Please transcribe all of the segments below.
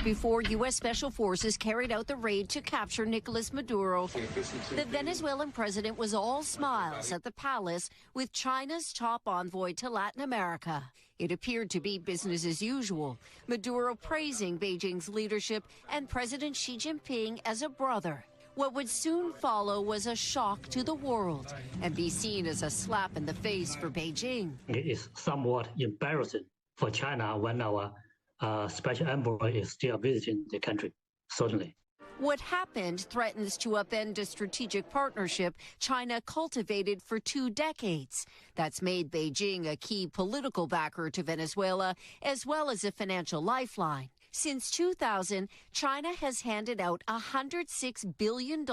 before U.S. Special Forces carried out the raid to capture Nicolas Maduro, the Venezuelan president was all smiles at the palace with China's top envoy to Latin America. It appeared to be business as usual, Maduro praising Beijing's leadership and President Xi Jinping as a brother. What would soon follow was a shock to the world and be seen as a slap in the face for Beijing. It is somewhat embarrassing for China when our special envoy is still visiting the country, certainly. What happened threatens to upend a strategic partnership China cultivated for 2 decades. That's made Beijing a key political backer to Venezuela, as well as a financial lifeline. Since 2000, China has handed out $106 billion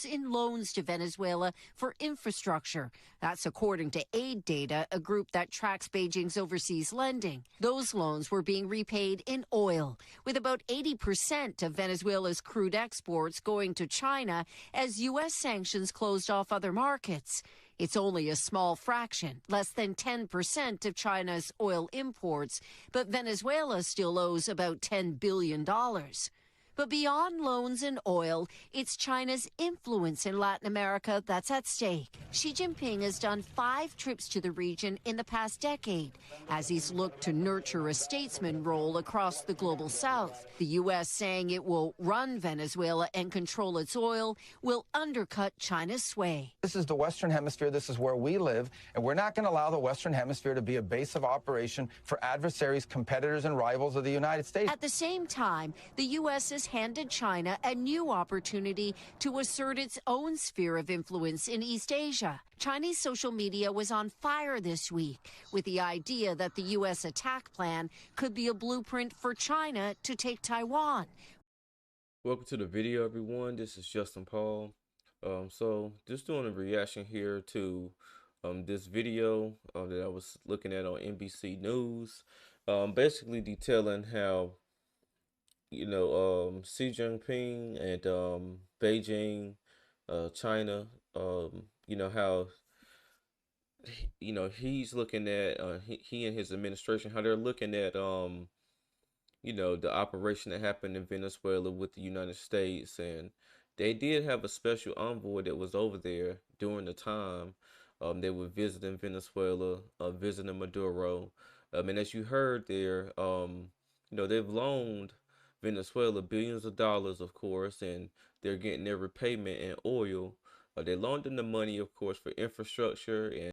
in loans to Venezuela for infrastructure. That's according to aid data, a group that tracks Beijing's overseas lending. Those loans were being repaid in oil, with about 80% of Venezuela's crude exports going to China as U.S. sanctions closed off other markets. It's only a small fraction, less than 10% of China's oil imports, but Venezuela still owes about $10 billion. But beyond loans and oil, it's China's influence in Latin America that's at stake. Xi Jinping has done 5 trips to the region in the past decade as he's looked to nurture a statesman role across the global south. The U.S. saying it will run Venezuela and control its oil will undercut China's sway. This is the Western Hemisphere. This is where we live, and we're not going to allow the Western Hemisphere to be a base of operation for adversaries, competitors, and rivals of the United States. At the same time, the U.S. has handed China a new opportunity to assert its own sphere of influence in East Asia. Chinese social media was on fire this week with the idea that the U.S. attack plan could be a blueprint for China to take Taiwan. Welcome to the video, everyone. This is Justin Paul. So just doing a reaction here to this video that I was looking at on NBC News, basically detailing how Xi Jinping and Beijing, China, how he's looking at he and his administration, how they're looking at the operation that happened in Venezuela with the United States, and they did have a special envoy that was over there during the time they were visiting Venezuela, visiting Maduro, and as you heard there, they've loaned Venezuela billions of dollars, of course, and they're getting their repayment in oil. They loaned them the money, of course, for infrastructure and